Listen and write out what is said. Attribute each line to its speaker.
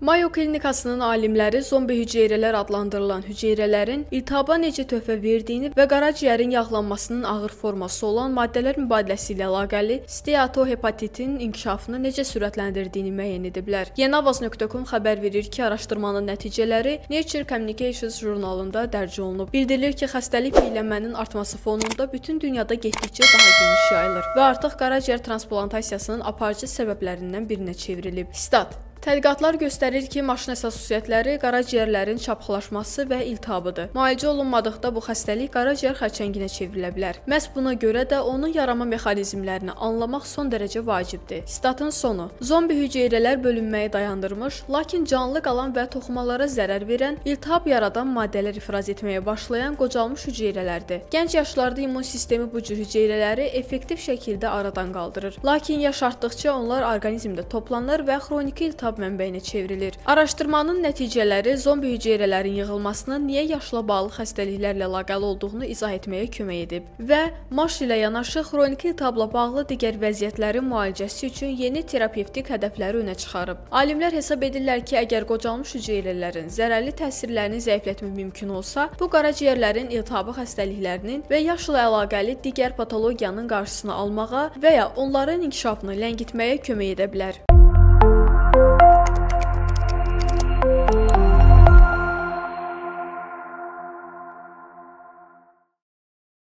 Speaker 1: Mayo Klinikasının alimləri zombi hüceyrələr adlandırılan hüceyrələrin iltihaba necə töhfə verdiyini və qaraciyərin yağlanmasının ağır forması olan maddələr mübadiləsi ilə əlaqəli steatohepatitin inkişafını necə sürətləndirdiyini müəyyən ediblər. Yenavaz.com xəbər verir ki, araşdırmanın nəticələri Nature Communications jurnalında dərc olunub. Bildirilir ki, xəstəlik piyələnmənin artması fonunda bütün dünyada getdikcə daha geniş yayılır və artıq qaraciyər transplantasiyasının aparıcı səbəblərindən birinə çevrilib. Stat: Tədqiqatlar göstərir ki, maşinəs xüsusiyyətləri qaraciyərlərin çapıqlaşması və iltihabıdır. Müalicə olunmadıqda bu xəstəlik qaraciyər xərçənginə çevrilə bilər. Məhz buna görə də onun yaranma mexanizmlərini anlamaq son dərəcə vacibdir. Statın sonu: Zombi hüceyrələr bölünməyi dayandırmış, lakin canlı qalan və toxumalara zərər verən, iltihab yaradan maddələr ifraz etməyə başlayan qocalmış hüceyrələrdir. Gənc yaşlarda immun sistemi bu cür hüceyrələri effektiv şəkildə aradan qaldırır. Lakin yaş artdıqca onlar orqanizmdə toplanır və xroniki iltihab mənbəyinə çevrilir. Araşdırmanın nəticələri zombi hüceyrələrin yığılmasının niyə yaşla bağlı xəstəliklərlə əlaqəli olduğunu izah etməyə kömək edib və MASH ilə yanaşı xroniki iltihabla bağlı digər vəziyyətlərin müalicəsi üçün yeni terapevtik hədəfləri önə çıxarıb. Alimlər hesab edirlər ki, əgər qocalmış hüceyrələrin zərərli təsirlərini zəiflətmək mümkün olsa, bu qaraciyərlərin iltihabı xəstəliklərinin və yaşla əlaqəli digər patologiyanın qarşısını almağa və ya onların inkişafını ləngitməyə kömək edə bilər.